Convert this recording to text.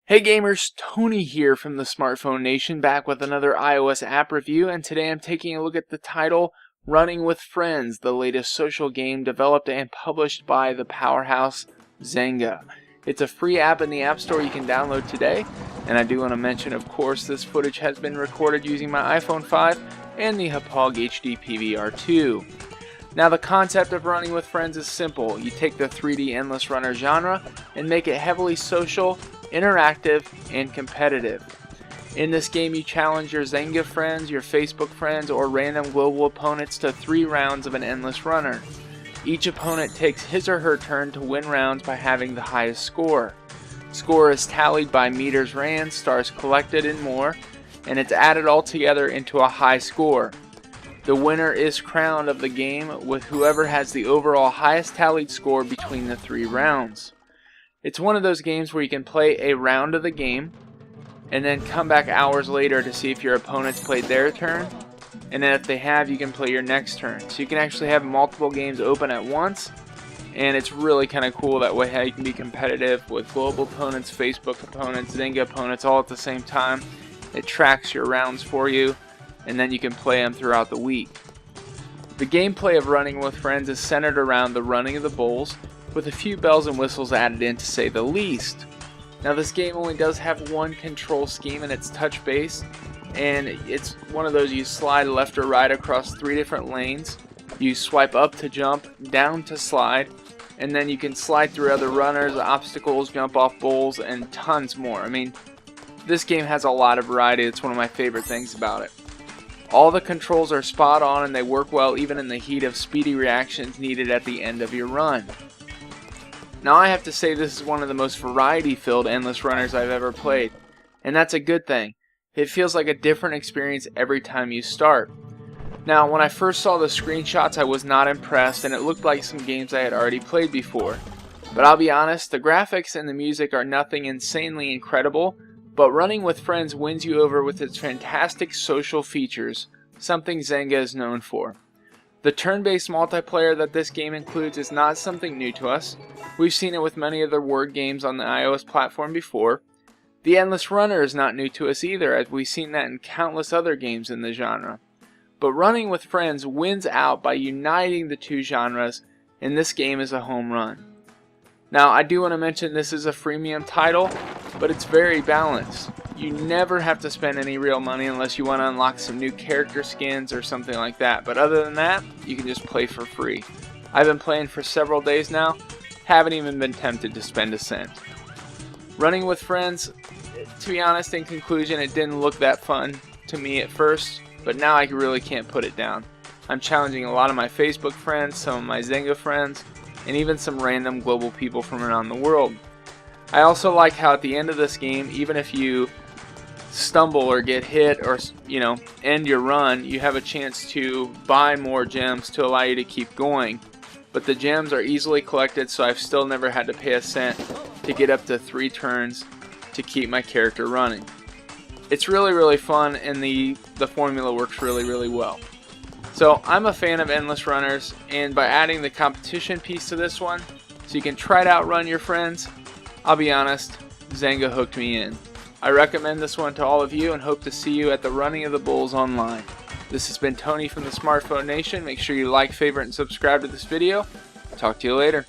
Hey gamers, Tony here from the Smartphone Nation, back with another iOS app review, and today I'm taking a look at the title Running with Friends, the latest social game developed and published by the powerhouse Zynga. It's a free app in the App Store you can download today, and I do want to mention, of course, this footage has been recorded using my iPhone 5 and the Hauppauge HD PVR2. Now, the concept of Running with Friends is simple. You take the 3D endless runner genre and make it heavily social, interactive, and competitive. In this game, you challenge your Zynga friends, your Facebook friends, or random global opponents to 3 rounds of an endless runner. Each opponent takes his or her turn to win rounds by having the highest score. Score is tallied by meters ran, stars collected, and more, and it's added all together into a high score. The winner is crowned of the game with whoever has the overall highest tallied score between the 3 rounds. It's one of those games where you can play a round of the game and then come back hours later to see if your opponents played their turn, and then if they have, you can play your next turn. So you can actually have multiple games open at once, and it's really kind of cool that way how you can be competitive with global opponents, Facebook opponents, Zynga opponents all at the same time. It tracks your rounds for you, and then you can play them throughout the week. The gameplay of Running with Friends is centered around the running of the bulls, with a few bells and whistles added in to say the least. Now, this game only does have one control scheme, and it's touch-based, and it's one of those you slide left or right across 3 different lanes. You swipe up to jump, down to slide, and then you can slide through other runners, obstacles, jump off bulls, and tons more. I mean, this game has a lot of variety. It's one of my favorite things about it. All the controls are spot on, and they work well even in the heat of speedy reactions needed at the end of your run. Now, I have to say this is one of the most variety-filled endless runners I've ever played, and that's a good thing. It feels like a different experience every time you start. Now, when I first saw the screenshots, I was not impressed, and it looked like some games I had already played before. But I'll be honest, the graphics and the music are nothing insanely incredible, but Running with Friends wins you over with its fantastic social features, something Zynga is known for. The turn-based multiplayer that this game includes is not something new to us. We've seen it with many other word games on the iOS platform before. The endless runner is not new to us either, as we've seen that in countless other games in the genre. But Running with Friends wins out by uniting the 2 genres, and this game is a home run. Now, I do want to mention this is a freemium title, but it's very balanced. You never have to spend any real money unless you want to unlock some new character skins or something like that. But other than that, you can just play for free. I've been playing for several days now, haven't even been tempted to spend a cent. Running with Friends, to be honest, in conclusion, it didn't look that fun to me at first, but now I really can't put it down. I'm challenging a lot of my Facebook friends, some of my Zynga friends, and even some random global people from around the world. I also like how at the end of this game, even if you stumble or get hit or end your run, you have a chance to buy more gems to allow you to keep going. But the gems are easily collected, so I've still never had to pay a cent to get up to 3 turns to keep my character running. It's really fun, and the formula works really well. So I'm a fan of endless runners, and by adding the competition piece to this one, so you can try to outrun your friends, I'll be honest, Zynga hooked me in. I recommend this one to all of you and hope to see you at the Running of the Bulls online. This has been Tony from the Smartphone Nation. Make sure you like, favorite, and subscribe to this video. Talk to you later.